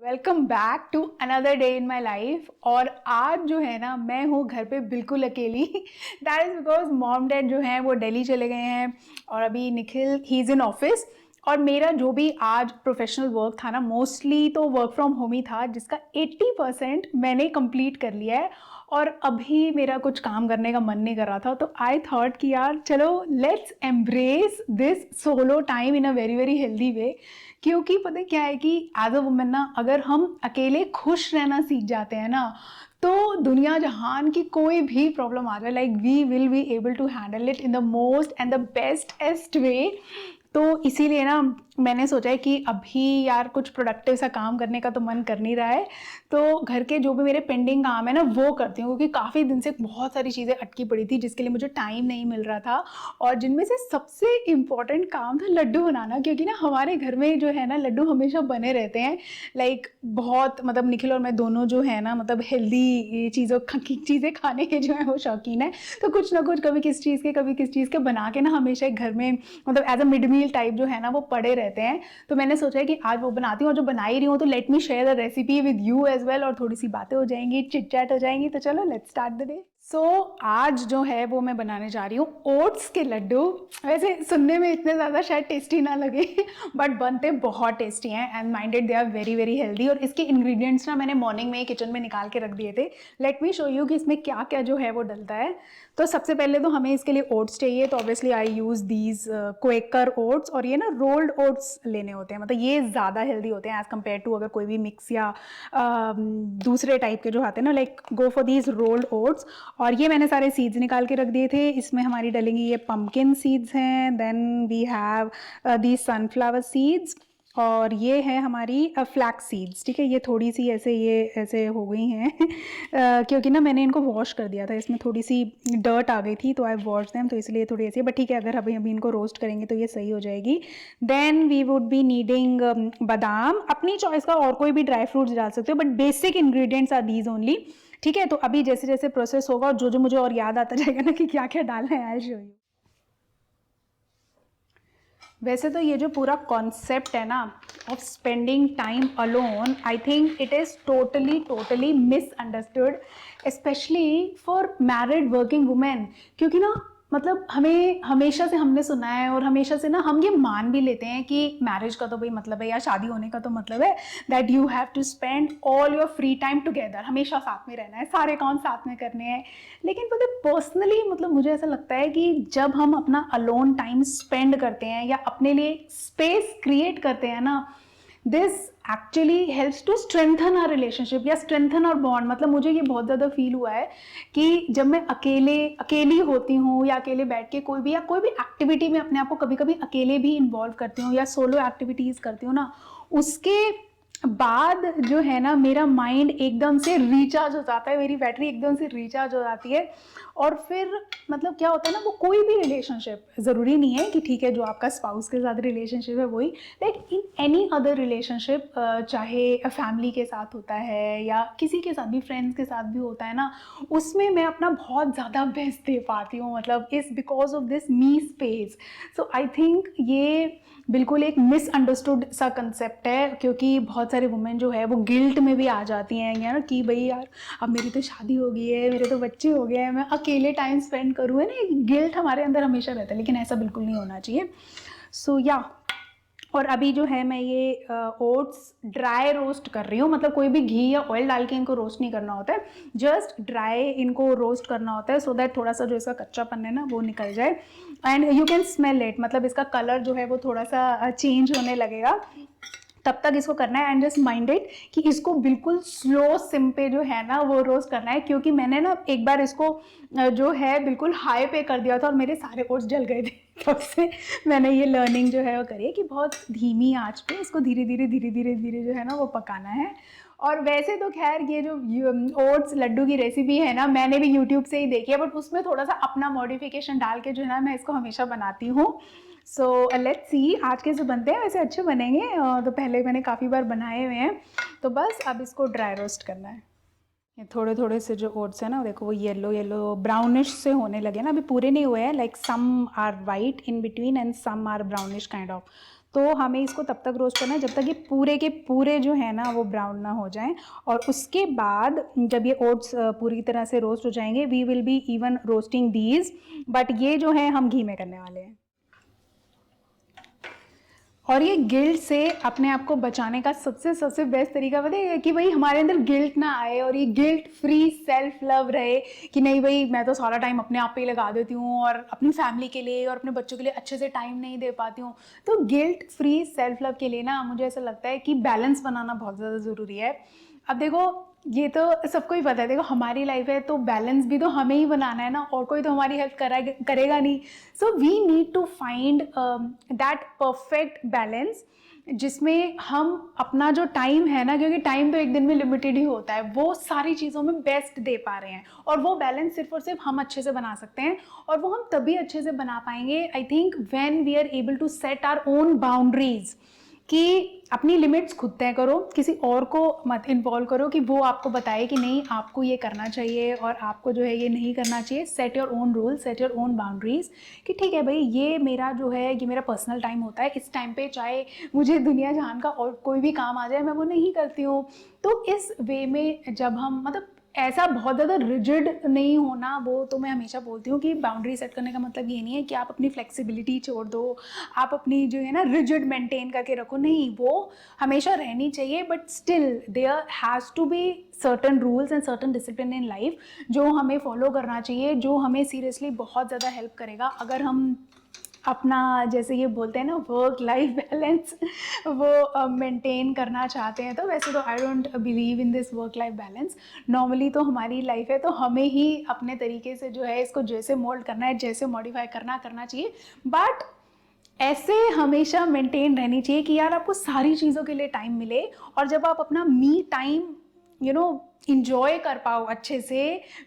Welcome back to another day in my life. और आज जो है ना, मैं हूँ घर पे बिल्कुल अकेली। That is because mom dad जो हैं वो दिल्ली चले गए हैं और अभी Nikhil he is in office. और मेरा जो भी आज प्रोफेशनल वर्क था ना, मोस्टली तो वर्क फ्रॉम होम ही था, जिसका 80% मैंने कंप्लीट कर लिया है। और अभी मेरा कुछ काम करने का मन नहीं कर रहा था, तो आई थॉट कि यार चलो let's embrace this solo time in a very very healthy way. क्योंकि पता है क्या है कि एज अ वुमेन ना, अगर हम अकेले खुश रहना सीख जाते हैं ना, तो दुनिया जहान की कोई भी प्रॉब्लम आ जाए, like we will be able to handle it in the most and the bestest way. तो इसीलिए ना मैंने सोचा है कि अभी यार कुछ प्रोडक्टिव सा काम करने का तो मन कर नहीं रहा है, तो घर के जो भी मेरे पेंडिंग काम है ना वो करती हूँ, क्योंकि काफ़ी दिन से बहुत सारी चीज़ें अटकी पड़ी थी जिसके लिए मुझे टाइम नहीं मिल रहा था। और जिनमें से सबसे इम्पॉर्टेंट काम था लड्डू बनाना, क्योंकि ना हमारे घर में जो है ना लड्डू हमेशा बने रहते हैं। लाइक बहुत मतलब निखिल और मैं दोनों जो है ना, मतलब हेल्दी चीज़ें खाने के जो है वो शौकीन है। तो कुछ ना कुछ कभी किस चीज़ के कभी किस चीज़ के बना के ना हमेशा घर में मतलब as a mid meal type जो है ना वो पड़े रहते हैं। तो मैंने सोचा है कि आज वो बनाती हूँ, और जो बना ही रही हूँ तो let me share the recipe with you as well, और थोड़ी सी बातें हो जाएंगी, चिट चैट हो जाएंगी। तो चलो लेट्स स्टार्ट द डे। सो आज जो है वो मैं बनाने जा रही हूँ ओट्स के लड्डू। वैसे सुनने में इतने ज़्यादा शायद टेस्टी ना लगे, बट बनते बहुत टेस्टी हैं and minded they are very very healthy. और इसके इंग्रेडिएंट्स ना मैंने मॉर्निंग में किचन में निकाल के रख दिए थे। लेट मी शो यू कि इसमें क्या क्या जो है वो डलता है। तो सबसे पहले तो हमें इसके लिए ओट्स चाहिए, तो obviously I use these Quaker oats. और ये ना रोल्ड ओट्स लेने होते हैं, मतलब ये ज़्यादा हेल्दी होते हैं एज़ कम्पेयर टू अगर कोई भी मिक्स या दूसरे टाइप के जो आते हैं ना, like go for these rolled oats. और ये मैंने सारे सीड्स निकाल के रख दिए थे। इसमें हमारी डलेंगी ये पम्पकिन सीड्स हैं, then we have the sunflower seeds, और ये है हमारी फ्लैक्स सीड्स। ठीक है, ये थोड़ी सी ऐसे हो गई हैं क्योंकि ना मैंने इनको वॉश कर दिया था, इसमें थोड़ी सी डर्ट आ गई थी, तो आई वॉश देम, तो इसलिए थोड़ी ऐसी है। बट ठीक है, अगर अभी इनको रोस्ट करेंगे तो ये सही हो जाएगी। Then we would be needing बादाम, अपनी चॉइस का और कोई भी ड्राई फ्रूट्स डाल सकते हो, but basic ingredients are these only. ठीक है, तो अभी जैसे जैसे प्रोसेस होगा और जो जो मुझे और याद आता जाएगा ना कि क्या क्या डालना है, आई शो यू। वैसे तो ये जो पूरा कॉन्सेप्ट है ना of spending time alone, I think it is totally totally misunderstood, specially for married working women. क्योंकि ना मतलब हमें हमेशा से हमने सुना है, और हमेशा से ना हम ये मान भी लेते हैं कि मैरिज का तो भाई मतलब है, या शादी होने का तो मतलब है that you have to spend all your free time together, हमेशा साथ में रहना है, सारे काम साथ में करने हैं। लेकिन पता है पर्सनली मतलब मुझे ऐसा लगता है कि जब हम अपना अलोन टाइम स्पेंड करते हैं या अपने लिए स्पेस क्रिएट करते हैं ना, this actually helps to strengthen our relationship या स्ट्रेंथन आवर बॉन्ड। मतलब मुझे ये बहुत ज़्यादा फील हुआ है कि जब मैं अकेली होती हूँ या अकेले बैठ के कोई भी एक्टिविटी में अपने आप को कभी कभी अकेले भी इन्वॉल्व करती हूँ या सोलो एक्टिविटीज़ करती हूँ ना, उसके बाद जो है ना मेरा माइंड एकदम से रिचार्ज हो जाता है, मेरी बैटरी एकदम से रिचार्ज हो जाती है। और फिर मतलब क्या होता है ना, वो कोई भी रिलेशनशिप, ज़रूरी नहीं है कि ठीक है जो आपका स्पाउस के साथ रिलेशनशिप है वही, like in any other relationship, चाहे फैमिली के साथ होता है या किसी के साथ भी, फ्रेंड्स के साथ भी होता है ना, उसमें मैं अपना बहुत ज़्यादा बेस्ट दे पाती हूँ, मतलब इस because of this me space. So I think ये बिल्कुल एक मिसअंडरस्टूड सा कंसेप्ट है, क्योंकि बहुत सारे वुमेन जो है वो गिल्ट में भी आ जाती हैं यार कि भाई यार अब मेरी तो शादी हो गई है, मेरे तो बच्चे हो गए हैं, मैं अकेले टाइम स्पेंड करूँ, है ना, एक गिल्ट हमारे अंदर हमेशा रहता है, लेकिन ऐसा बिल्कुल नहीं होना चाहिए। सो या और अभी जो है मैं ये ओट्स ड्राई रोस्ट कर रही हूँ, मतलब कोई भी घी या ऑयल डाल के इनको रोस्ट नहीं करना होता है, जस्ट ड्राई इनको रोस्ट करना होता है, सो दैट थोड़ा सा जो इसका कच्चापन है ना वो निकल जाए। And you can smell it, मतलब इसका कलर जो है वो थोड़ा सा चेंज होने लगेगा, तब तक इसको करना है। एंड जस्ट माइंडेड कि इसको बिल्कुल स्लो सिम पे जो है ना वो रोस्ट करना है, क्योंकि मैंने ना एक बार इसको जो है बिल्कुल हाई पे कर दिया था और मेरे सारे ओट्स जल गए थे। तब से मैंने ये लर्निंग जो है वो करी है कि बहुत धीमी आंच पे इसको धीरे धीरे जो है ना वो पकाना है। और वैसे तो खैर ये जो ओट्स लड्डू की रेसिपी है ना, मैंने भी यूट्यूब से ही देखी है, बट उसमें थोड़ा सा अपना मॉडिफिकेशन डाल के जो है ना मैं इसको हमेशा बनाती हूँ। सो लेट्स सी आज के जो बनते हैं वैसे अच्छे बनेंगे, तो पहले मैंने काफ़ी बार बनाए हुए हैं। तो बस अब इसको ड्राई रोस्ट करना है। ये थोड़े थोड़े से जो ओट्स है ना देखो वो येलो येलो ब्राउनिश से होने लगे ना, अभी पूरे नहीं हुए हैं, like some are white in between and some are brownish kind of. तो हमें इसको तब तक रोस्ट करना है जब तक ये पूरे के पूरे जो है ना वो ब्राउन ना हो जाएं। और उसके बाद जब ये ओट्स पूरी तरह से रोस्ट हो जाएंगे, we will be even roasting these, but ये जो है हम घी में करने वाले हैं। और ये गिल्ट से अपने आप को बचाने का सबसे बेस्ट तरीका पता है कि भाई हमारे अंदर गिल्ट ना आए और ये गिल्ट फ्री सेल्फ लव रहे कि नहीं भाई मैं तो सारा टाइम अपने आप पे ही लगा देती हूँ और अपनी फैमिली के लिए और अपने बच्चों के लिए अच्छे से टाइम नहीं दे पाती हूँ। तो गिल्ट फ्री सेल्फ लव के लिए ना मुझे ऐसा लगता है कि बैलेंस बनाना बहुत ज़्यादा ज़रूरी है। अब देखो ये तो सबको ही पता है, देखो हमारी लाइफ है तो बैलेंस भी तो हमें ही बनाना है ना, और कोई तो हमारी हेल्प करेगा नहीं। So we need to find that perfect balance जिसमें हम अपना जो टाइम है ना, क्योंकि टाइम तो एक दिन में लिमिटेड ही होता है, वो सारी चीज़ों में बेस्ट दे पा रहे हैं। और वो बैलेंस सिर्फ और सिर्फ हम अच्छे से बना सकते हैं, और वो हम तभी अच्छे से बना पाएंगे I think when we are able to set our own boundaries, कि अपनी लिमिट्स खुद तय करो, किसी और को मत इन्वॉल्व करो कि वो आपको बताए कि नहीं आपको ये करना चाहिए और आपको जो है ये नहीं करना चाहिए। Set your own rule, set your own boundaries कि ठीक है भाई ये मेरा जो है ये मेरा पर्सनल टाइम होता है, इस टाइम पे चाहे मुझे दुनिया जहान का और कोई भी काम आ जाए मैं वो नहीं करती हूँ। तो इस वे में जब हम मतलब ऐसा बहुत ज़्यादा रिजिड नहीं होना, वो तो मैं हमेशा बोलती हूँ कि बाउंड्री सेट करने का मतलब ये नहीं है कि आप अपनी फ्लेक्सिबिलिटी छोड़ दो, आप अपनी जो है ना रिजिड मेंटेन करके रखो, नहीं वो हमेशा रहनी चाहिए, but still there has to be certain rules and certain discipline in life जो हमें फॉलो करना चाहिए, जो हमें सीरियसली बहुत ज़्यादा हेल्प करेगा अगर हम अपना जैसे ये बोलते हैं ना वर्क लाइफ बैलेंस वो मेंटेन करना चाहते हैं। तो वैसे तो I don't believe in this work life balance, normally तो हमारी लाइफ है तो हमें ही अपने तरीके से जो है इसको जैसे मोल्ड करना है, जैसे मॉडिफाई करना चाहिए, बट ऐसे हमेशा मेंटेन रहनी चाहिए कि यार आपको सारी चीज़ों के लिए टाइम मिले, और जब आप अपना मी टाइम इंजॉय कर पाओ अच्छे से,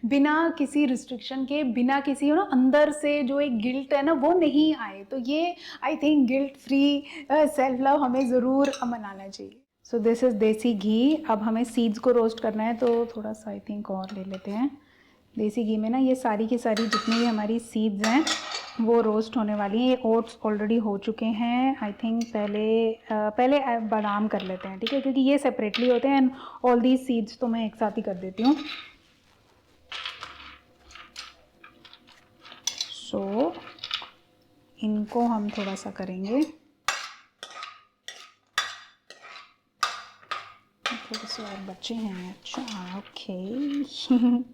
बिना किसी रिस्ट्रिक्शन के, बिना किसी अंदर से जो एक गिल्ट है ना वो नहीं आए। तो ये I think guilt free self love हमें ज़रूर मनाना चाहिए। सो दिस इज़ देसी घी। अब हमें सीड्स को रोस्ट करना है तो थोड़ा सा आई थिंक और ले लेते हैं। देसी घी में ना ये सारी की सारी जितनी भी हमारी सीड्स हैं वो रोस्ट होने वाली हैं। ये ओट्स ऑलरेडी हो चुके हैं आई थिंक। पहले बादाम कर लेते हैं, ठीक है, क्योंकि ये सेपरेटली होते हैं एंड ऑल दीज सीड्स तो मैं एक साथ ही कर देती हूँ। सो इनको हम थोड़ा सा करेंगे, थोड़े से और बच्चे हैं। अच्छा ओके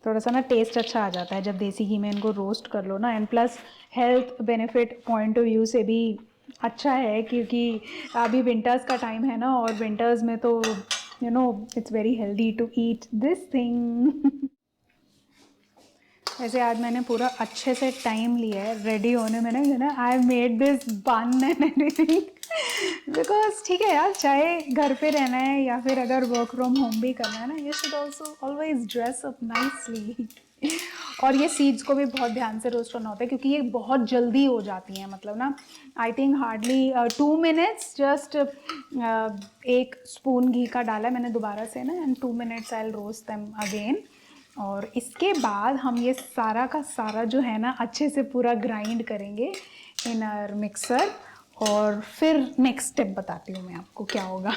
थोड़ा सा ना टेस्ट अच्छा आ जाता है जब देसी घी में इनको रोस्ट कर लो ना, and plus health benefit point of view से भी अच्छा है, क्योंकि अभी विंटर्स का टाइम है ना, और विंटर्स में तो it's very healthy to eat this thing वैसे आज मैंने पूरा अच्छे से टाइम लिया है रेडी होने में ना, आई मेड दिस बन एंड एवरीथिंग बिकॉज ठीक है यार, चाहे घर पे रहना है या फिर अगर वर्क फ्रॉम होम भी करना है ना, you should also always dress up nicely और ये सीड्स को भी बहुत ध्यान से रोस्ट करना होता है क्योंकि ये बहुत जल्दी हो जाती हैं, मतलब ना I think hardly 2 minutes, just 1 spoon घी का डाला है मैंने दोबारा से ना, and 2 minutes I will roast them again. और इसके बाद हम ये सारा का सारा जो है ना अच्छे से पूरा ग्राइंड करेंगे इन आवर मिक्सर, और फिर नेक्स्ट स्टेप बताती हूँ मैं आपको क्या होगा।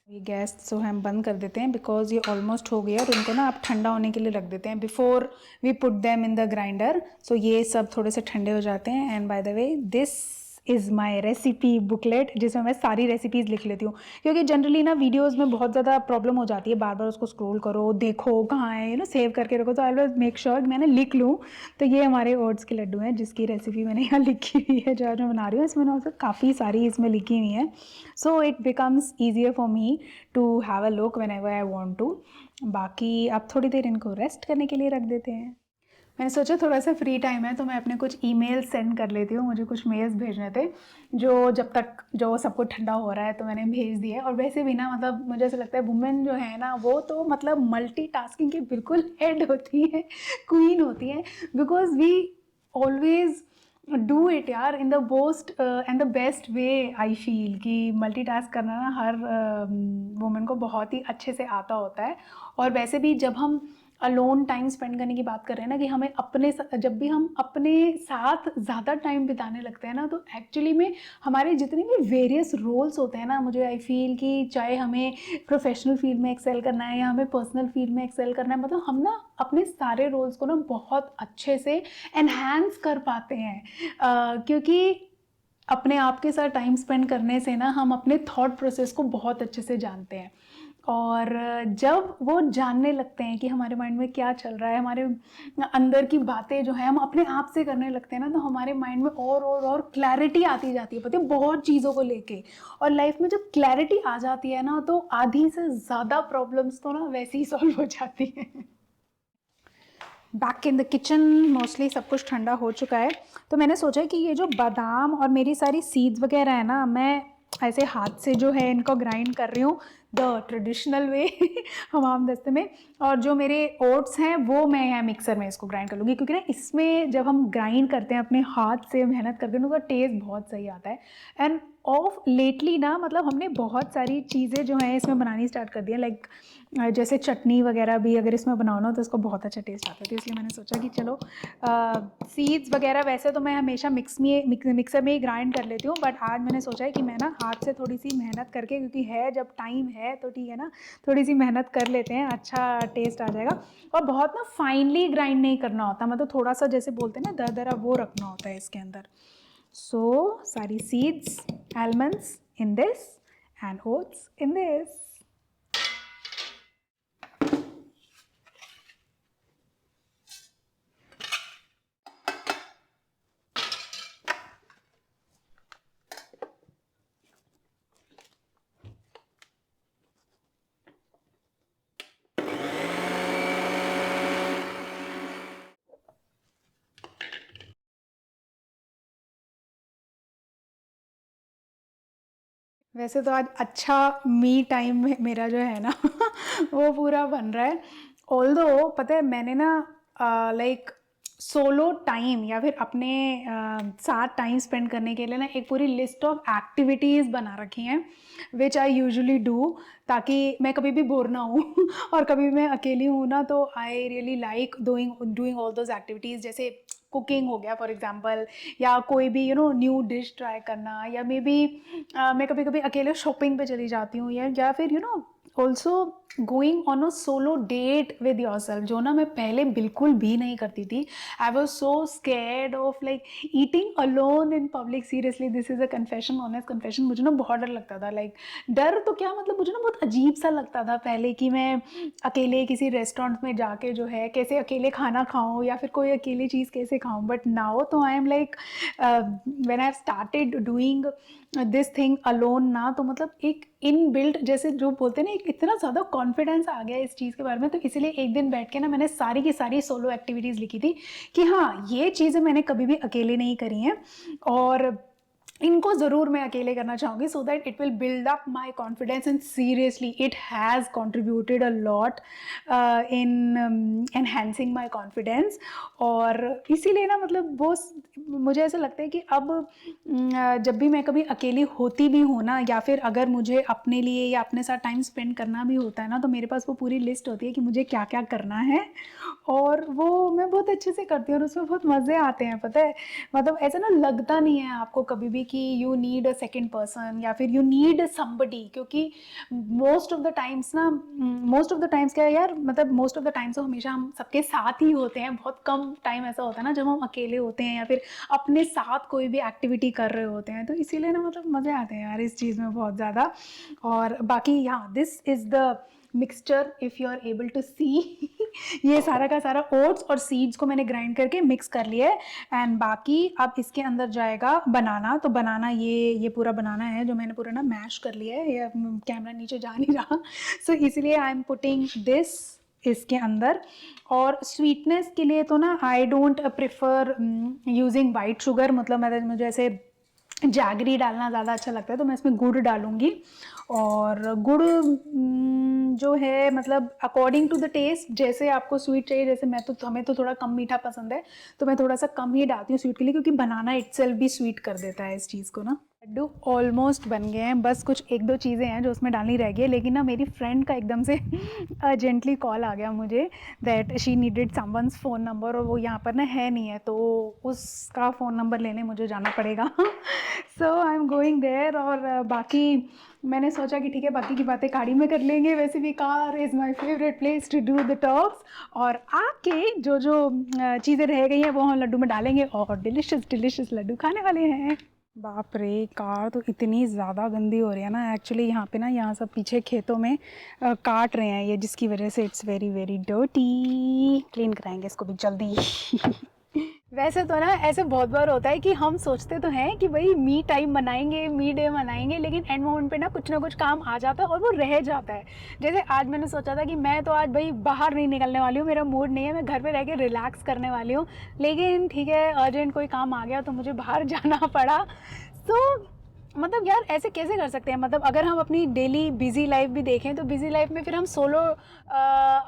ये गैस तो हम बंद कर देते हैं बिकॉज ये ऑलमोस्ट हो गया, और इनको ना आप ठंडा होने के लिए रख देते हैं before we put them in the grinder. So ये सब थोड़े से ठंडे हो जाते हैं। And by the way this is my recipe booklet जिसमें मैं सारी रेसिपीज़ लिख लेती हूँ, क्योंकि जनरली ना वीडियोज़ में बहुत ज़्यादा प्रॉब्लम हो जाती है, बार बार उसको स्क्रॉल करो, देखो कहाँ है, सेव करके रखो। तो आई विल मेक श्योर मैंने लिख लूँ। तो ये हमारे ओट्स के लड्डू हैं जिसकी रेसिपी मैंने यहाँ लिखी हुई है, जो आज मैं बना रही हूँ। इसमें ना काफ़ी सारी इसमें लिखी हुई है, so it becomes easier for me to have a look whenever I want to. बाकी आप थोड़ी देर इनको रेस्ट करने के लिए रख देते हैं। मैंने सोचा थोड़ा सा फ्री टाइम है तो मैं अपने कुछ ईमेल सेंड कर लेती हूँ, मुझे कुछ मेल्स भेजने थे जो जब तक जो सब कुछ ठंडा हो रहा है तो मैंने भेज दिए। और वैसे भी ना मतलब मुझे ऐसा लगता है वुमेन जो है ना वो तो मतलब मल्टीटास्किंग की बिल्कुल हेड होती है, क्वीन होती है, because we always do it यार in the most and the best way. I feel कि मल्टीटास्क करना ना हर वुमेन को बहुत ही अच्छे से आता होता है। और वैसे भी जब हम अलोन टाइम स्पेंड करने की बात कर रहे हैं ना, कि हमें जब भी हम अपने साथ ज़्यादा टाइम बिताने लगते हैं ना, तो एक्चुअली में हमारे जितने भी वेरियस रोल्स होते हैं ना, मुझे आई फील कि चाहे हमें प्रोफेशनल फील्ड में एक्सेल करना है या हमें पर्सनल फील्ड में एक्सेल करना है, मतलब हम ना अपने सारे रोल्स को ना बहुत अच्छे से एनहांस कर पाते हैं, क्योंकि अपने आप के साथ टाइम स्पेंड करने से ना हम अपने थॉट प्रोसेस को बहुत अच्छे से जानते हैं। और जब वो जानने लगते हैं कि हमारे माइंड में क्या चल रहा है, हमारे अंदर की बातें जो है हम अपने आप से करने लगते हैं ना, तो हमारे माइंड में और क्लैरिटी आती जाती है, पता है, बहुत चीज़ों को लेके। और लाइफ में जब क्लैरिटी आ जाती है ना, तो आधी से ज़्यादा प्रॉब्लम्स तो ना वैसे ही सॉल्व हो जाती हैं। Back in the kitchen, mostly सब कुछ ठंडा हो चुका है, तो मैंने सोचा कि ये जो बादाम और मेरी सारी सीड्स वगैरह है ना, मैं ऐसे हाथ से जो है इनको ग्राइंड कर रही हूँ द ट्रेडिशनल वे हमाम दस्ते में। और जो मेरे ओट्स हैं वो मैं यहाँ मिक्सर में इसको ग्राइंड कर लूँगी, क्योंकि ना इसमें जब हम ग्राइंड करते हैं अपने हाथ से मेहनत करते हैं, तो उसका टेस्ट बहुत सही आता है। एंड ऑफ लेटली ना, मतलब हमने बहुत सारी चीज़ें जो हैं इसमें बनानी स्टार्ट कर दी है, लाइक जैसे चटनी वगैरह भी अगर इसमें बनाओ ना, तो इसको बहुत अच्छा टेस्ट आता है। तो इसलिए मैंने सोचा कि चलो सीड्स वगैरह वैसे तो मैं हमेशा मिक्सर में ही ग्राइंड कर लेती हूँ, बट आज मैंने सोचा है कि मैं ना हाथ से थोड़ी सी मेहनत करके, क्योंकि है जब टाइम है तो ठीक है ना, थोड़ी सी मेहनत कर लेते हैं, अच्छा टेस्ट आ जाएगा। और बहुत ना फाइनली ग्राइंड नहीं करना होता, मतलब थोड़ा सा जैसे बोलते हैं ना दरदरा, वो रखना होता है इसके अंदर। सो सारी seeds, almonds in this and oats in this. वैसे तो आज अच्छा मी टाइम मेरा जो है ना वो पूरा बन रहा है। ऑल्दो पता है मैंने ना लाइक सोलो टाइम या फिर अपने साथ टाइम स्पेंड करने के लिए ना एक पूरी लिस्ट ऑफ एक्टिविटीज़ बना रखी हैं, विच आई यूजुअली डू, ताकि मैं कभी भी बोर ना हूँ और कभी मैं अकेली हूँ ना, तो I really like doing all those activities, जैसे कुकिंग हो गया फॉर एग्जांपल, या कोई भी न्यू डिश ट्राई करना, या मे बी मैं कभी कभी अकेले शॉपिंग पे चली जाती हूँ, या फिर also going on a solo date with yourself, जो ना मैं पहले बिल्कुल भी नहीं करती थी। I was so scared of like eating alone in public. Seriously this is a confession, honest confession, मुझे ना बहुत डर लगता था। लाइक डर तो क्या, मतलब मुझे ना बहुत अजीब सा लगता था पहले कि मैं अकेले किसी रेस्टोरेंट में जाके जो है कैसे अकेले खाना खाऊं, या फिर कोई अकेली चीज़ कैसे खाऊं। बट नाउ तो I am like when I have started doing this thing alone ना, तो मतलब एक इन बिल्ट, जैसे जो बोलते हैं ना, एक इतना ज़्यादा कॉन्फिडेंस आ गया इस चीज़ के बारे में। तो इसीलिए एक दिन बैठ के ना मैंने सारी की सारी सोलो एक्टिविटीज़ लिखी थी कि हाँ, ये चीज़ें मैंने कभी भी अकेले नहीं करी हैं, और इनको ज़रूर मैं अकेले करना चाहूँगी, so that it will build up my confidence. And seriously it has contributed a lot in enhancing my confidence. और इसीलिए ना, मतलब वो मुझे ऐसा लगता है कि अब जब भी मैं कभी अकेली होती भी हूँ ना, या फिर अगर मुझे अपने लिए या अपने साथ टाइम स्पेंड करना भी होता है ना, तो मेरे पास वो पूरी लिस्ट होती है कि मुझे क्या क्या करना है, और वो मैं बहुत अच्छे से करती हूँ, और उसमें बहुत मज़े आते हैं, पता है। मतलब ऐसा ना लगता नहीं है आपको कभी भी कि you need a second person या फिर यू नीड समबडी, क्योंकि मोस्ट ऑफ द टाइम्स ना, मोस्ट ऑफ द टाइम्स क्या है यार, मतलब मोस्ट ऑफ द टाइम्स तो हमेशा हम सबके साथ ही होते हैं। बहुत कम टाइम ऐसा होता है ना जब हम अकेले होते हैं या फिर अपने साथ कोई भी एक्टिविटी कर रहे होते हैं। तो इसीलिए ना, मतलब मज़े आते हैं यार इस चीज़ में बहुत ज़्यादा। और बाकी हाँ, this is the mixture, if you are able to see ये सारा का सारा ओट्स और सीड्स को मैंने ग्राइंड करके मिक्स कर लिया है। एंड बाकी अब इसके अंदर जाएगा बनाना। तो बनाना ये पूरा बनाना है जो मैंने पूरा ना मैश कर लिया है, ये कैमरा नीचे जा नहीं रहा सो इसलिए आई एम पुटिंग दिस इसके अंदर। और स्वीटनेस के लिए तो ना I don't prefer using white sugar, मतलब मुझे ऐसे जैगरी डालना ज़्यादा अच्छा लगता है, तो मैं इसमें गुड़ डालूँगी। और गुड़ जो है, मतलब अकॉर्डिंग टू द टेस्ट, जैसे आपको स्वीट चाहिए, जैसे हमें तो थोड़ा कम मीठा पसंद है, तो मैं थोड़ा सा कम ही डालती हूँ स्वीट के लिए, क्योंकि बनाना इटसेल्फ भी स्वीट कर देता है इस चीज़ को ना। लड्डू ऑलमोस्ट बन गए हैं, बस कुछ एक दो चीज़ें हैं जो उसमें डालनी रह गई है, लेकिन ना मेरी फ्रेंड का एकदम से अर्जेंटली कॉल आ गया मुझे that she needed someone's phone number, और वो यहाँ पर ना है नहीं है, तो उसका फ़ोन नंबर लेने मुझे जाना पड़ेगा। सो आई एम गोइंग देयर। और बाकी मैंने सोचा कि ठीक है, बाकी की बातें गाड़ी में कर लेंगे, वैसे भी car is my favourite place to do the talks, और आके जो जो चीज़ें रह गई हैं वो हम लड्डू में डालेंगे और डिलिशियस डिलिशियस लड्डू खाने वाले हैं। बाप रे, कार तो इतनी ज़्यादा गंदी हो रही है ना एक्चुअली, यहाँ पे ना, यहाँ सब पीछे खेतों में काट रहे हैं ये, जिसकी वजह से it's very very dirty. Clean कराएंगे इसको भी जल्दी। वैसे तो ना ऐसे बहुत बार होता है कि हम सोचते तो हैं कि भाई मी टाइम मनाएंगे, मी डे मनाएंगे, लेकिन एंड मोमेंट पे ना कुछ काम आ जाता है और वो रह जाता है। जैसे आज मैंने सोचा था कि मैं तो आज भाई बाहर नहीं निकलने वाली हूँ, मेरा मूड नहीं है, मैं घर पे रह के रिलैक्स करने वाली हूँ, लेकिन ठीक है अर्जेंट कोई काम आ गया तो मुझे बाहर जाना पड़ा। तो मतलब यार ऐसे कैसे कर सकते हैं, मतलब अगर हम अपनी डेली बिजी लाइफ भी देखें तो बिजी लाइफ में फिर हम सोलो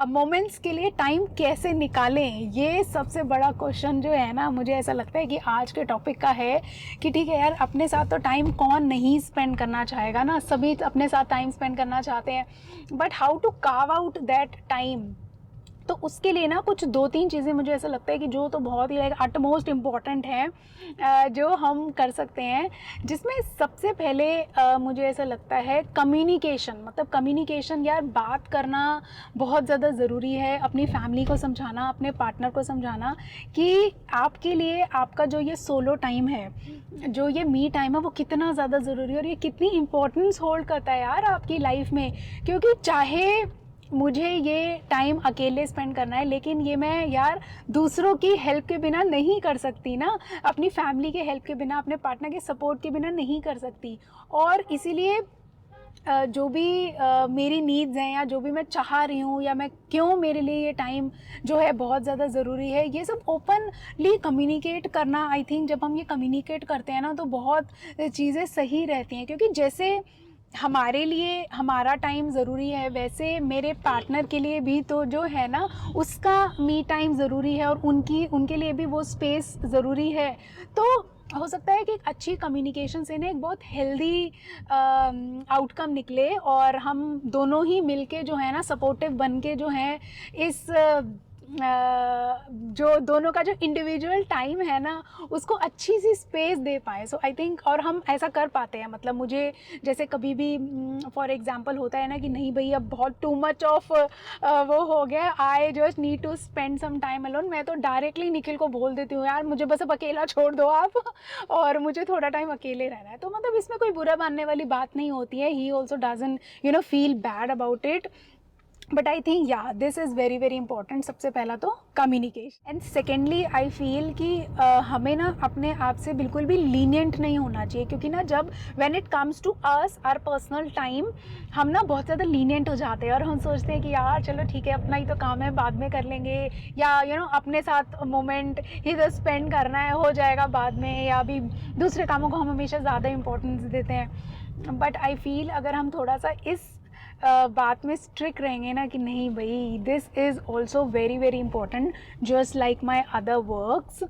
मोमेंट्स के लिए टाइम कैसे निकालें, ये सबसे बड़ा क्वेश्चन जो है ना, मुझे ऐसा लगता है कि आज के टॉपिक का है कि ठीक है यार, अपने साथ तो टाइम कौन नहीं स्पेंड करना चाहेगा ना, सभी अपने साथ टाइम स्पेंड करना चाहते हैं, but how to carve out that time. तो उसके लिए ना कुछ दो तीन चीज़ें मुझे ऐसा लगता है कि जो तो बहुत ही लाइक अटमोस्ट इम्पॉर्टेंट है जो हम कर सकते हैं, जिसमें सबसे पहले मुझे ऐसा लगता है कम्युनिकेशन। मतलब कम्युनिकेशन यार, बात करना बहुत ज़्यादा ज़रूरी है, अपनी फैमिली को समझाना, अपने पार्टनर को समझाना कि आपके लिए आपका जो ये सोलो टाइम है, जो ये मी टाइम है, वो कितना ज़्यादा ज़रूरी है और ये कितनी इम्पोर्टेंस होल्ड करता है यार आपकी लाइफ में। क्योंकि चाहे मुझे ये टाइम अकेले स्पेंड करना है, लेकिन ये मैं यार दूसरों की हेल्प के बिना नहीं कर सकती ना, अपनी फैमिली के हेल्प के बिना, अपने पार्टनर के सपोर्ट के बिना नहीं कर सकती। और इसीलिए जो भी मेरी नीड्स हैं या जो भी मैं चाह रही हूँ, या मैं क्यों, मेरे लिए ये टाइम जो है बहुत ज़्यादा ज़रूरी है, ये सब ओपनली कम्युनिकेट करना। आई थिंक जब हम ये कम्युनिकेट करते हैं ना तो बहुत चीज़ें सही रहती हैं, क्योंकि जैसे हमारे लिए हमारा टाइम ज़रूरी है, वैसे मेरे पार्टनर के लिए भी तो जो है ना, उसका मी टाइम ज़रूरी है, और उनके लिए भी वो स्पेस ज़रूरी है। तो हो सकता है कि एक अच्छी कम्युनिकेशन से ना एक बहुत हेल्दी आउटकम निकले, और हम दोनों ही मिलके जो है ना सपोर्टिव बन के जो है इस जो दोनों का जो इंडिविजुअल टाइम है ना, उसको अच्छी सी स्पेस दे पाए। सो आई थिंक, और हम ऐसा कर पाते हैं। मतलब मुझे जैसे कभी भी फॉर एग्जांपल होता है ना कि नहीं भाई अब बहुत टू मच ऑफ वो हो गया, I just need to spend some time alone, मैं तो डायरेक्टली निखिल को बोल देती हूँ यार मुझे बस अब अकेला छोड़ दो आप और मुझे थोड़ा टाइम अकेले रहना है। तो मतलब इसमें कोई बुरा मानने वाली बात नहीं होती है, he also doesn't feel bad about it. But I think yeah this is very very important. सबसे पहला तो communication, and secondly I feel कि हमें ना अपने आप से बिल्कुल भी लीनियंट नहीं होना चाहिए, क्योंकि ना जब when it comes to us our personal time, हम ना बहुत ज़्यादा लीनियंट हो जाते हैं और हम सोचते हैं कि यार चलो ठीक है अपना ही तो काम है, बाद में कर लेंगे, या अपने साथ मोमेंट ही तो स्पेंड करना है, हो जाएगा बाद में, या अभी दूसरे कामों को हम हमेशा ज़्यादा इंपॉर्टेंस देते हैं। बट आई फील अगर हम थोड़ा सा इस बात में स्ट्रिक्ट रहेंगे ना कि नहीं भाई, this is also very very important, just like my other works,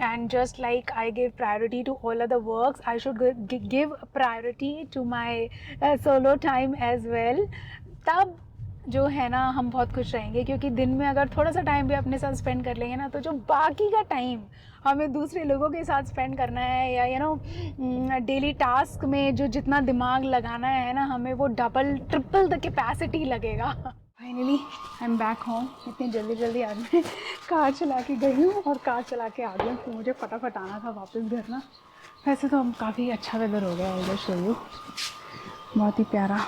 and just like I give priority to all other works, I should give priority to my solo time as well. तब जो है ना हम बहुत खुश रहेंगे, क्योंकि दिन में अगर थोड़ा सा टाइम भी अपने साथ स्पेंड कर लेंगे ना, तो जो बाकी का टाइम हमें दूसरे लोगों के साथ स्पेंड करना है, या डेली टास्क में जो जितना दिमाग लगाना है ना, हमें वो डबल ट्रिपल द कैपेसिटी लगेगा। Finally I am back home. इतनी जल्दी जल्दी आज मैं कार चला के गई हूँ और कार चला के आ गई हूँ, तो मुझे फटाफट आना था वापस घर ना। वैसे तो अब काफ़ी अच्छा वेदर हो गया है, इधर शो यू, बहुत ही प्यारा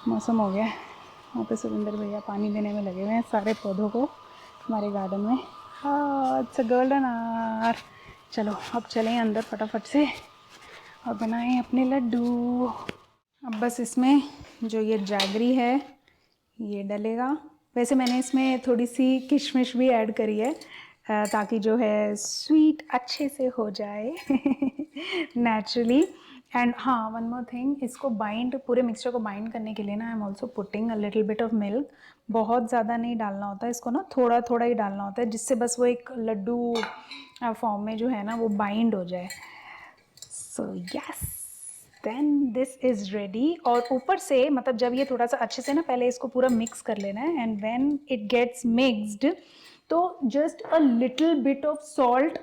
मौसम हो गया है। वहाँ पे सुरेंद्र भैया पानी देने में लगे हुए हैं सारे पौधों को हमारे गार्डन में। हाँ, इट्स अ गोल्डन आवर। चलो अब चलें अंदर फटाफट से और बनाएं अपने लड्डू। अब बस इसमें जो ये जैगरी है ये डलेगा। वैसे मैंने इसमें थोड़ी सी किशमिश भी ऐड करी है ताकि जो है स्वीट अच्छे से हो जाए नेचुरली। एंड हाँ, वन मोर थिंग, इसको बाइंड, पूरे मिक्सचर को बाइंड करने के लिए ना I am also putting a little bit of milk. बहुत ज़्यादा नहीं डालना होता है इसको ना, थोड़ा थोड़ा ही डालना होता है, जिससे बस वो एक लड्डू फॉर्म में जो है ना वो बाइंड हो जाए। So yes, then this is ready. और ऊपर से मतलब जब ये थोड़ा सा अच्छे से ना पहले इसको पूरा मिक्स कर लेना है, and when it gets mixed तो just a little bit of salt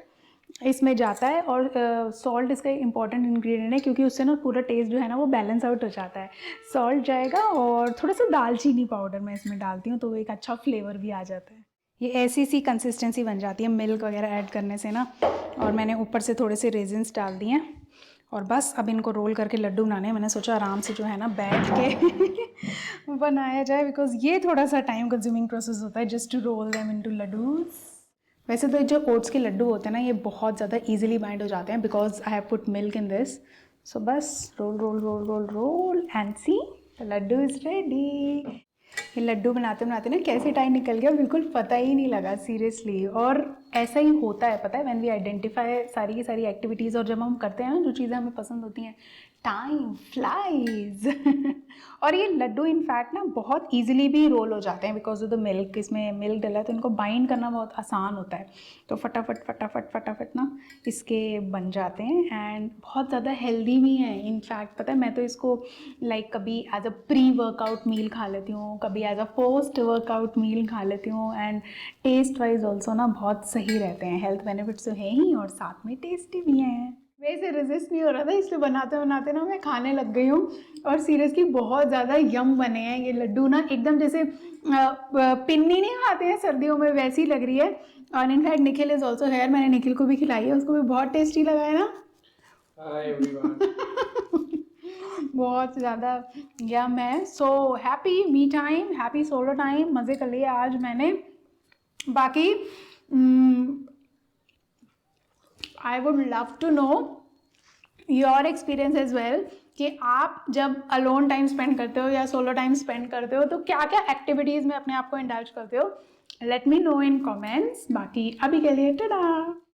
इसमें जाता है। और सॉल्ट इसका इंपॉर्टेंट इंग्रेडिएंट है, क्योंकि उससे ना पूरा टेस्ट जो है ना वो बैलेंस आउट हो जाता है। सॉल्ट जाएगा और थोड़ा सा दालचीनी पाउडर मैं इसमें डालती हूँ, तो वो एक अच्छा फ्लेवर भी आ जाता है। ये ऐसी सी कंसिस्टेंसी बन जाती है मिल्क वगैरह ऐड करने से ना। और मैंने ऊपर से थोड़े से रेजिन्स डाल दिए हैं, और बस अब इनको रोल करके लड्डू बनाने हैं। मैंने सोचा आराम से जो है ना बैठ के बनाया जाए, बिकॉज ये थोड़ा सा टाइम कंज्यूमिंग प्रोसेस होता है just to roll them into laddoos. वैसे तो जो ओट्स के लड्डू होते हैं ना ये बहुत ज़्यादा इजीली बाइंड हो जाते हैं, because I have put milk in this. So बस roll roll roll roll roll and see the laddoo is ready. ये लड्डू बनाते बनाते ना कैसे टाइम निकल गया बिल्कुल पता ही नहीं लगा सीरियसली। और ऐसा ही होता है पता है, व्हेन वी आइडेंटिफाई सारी की सारी एक्टिविटीज़, और जब हम करते हैं ना जो चीज़ें हमें पसंद होती हैं, टाइम फ्लाइज। और ये लड्डू इनफैक्ट ना बहुत इजीली भी रोल हो जाते हैं बिकॉज ऑफ द मिल्क। इसमें मिल्क डला है तो इनको बाइंड करना बहुत आसान होता है, तो फटाफट फटाफट फटाफट ना इसके बन जाते हैं। एंड बहुत ज़्यादा हेल्दी भी हैं इनफैक्ट। पता है मैं तो इसको लाइक कभी as a pre workout meal खा लेती हूँ, कभी as a post workout meal खा लेती हूँ। एंड टेस्ट वाइज ऑल्सो ना बहुत सही रहते हैं, हेल्थ बेनिफिट्स तो हैं ही और साथ में टेस्टी भी हैं। वैसे रेजिस्ट नहीं हो रहा था, इसलिए बनाते बनाते ना मैं खाने लग गई हूँ। और सीरियसली बहुत ज़्यादा यम बने हैं ये लड्डू ना, एकदम जैसे पिन्नी नहीं खाते हैं सर्दियों में वैसी लग रही है। और in fact Nikhil is also here, मैंने निखिल को भी खिलाई है, उसको भी बहुत टेस्टी लगा है ना। Hi everyone. बहुत ज़्यादा यम है। So happy me time, happy solo time, मज़े कर लिए आज मैंने। बाकी I would love to know your experience as well, कि आप जब अलोन टाइम स्पेंड करते हो या सोलो टाइम स्पेंड करते हो तो क्या क्या एक्टिविटीज़ में अपने आप को इंडल्ज करते हो। लेट मी नो इन कमेंट्स। बाकी अभी के लिए टाटा।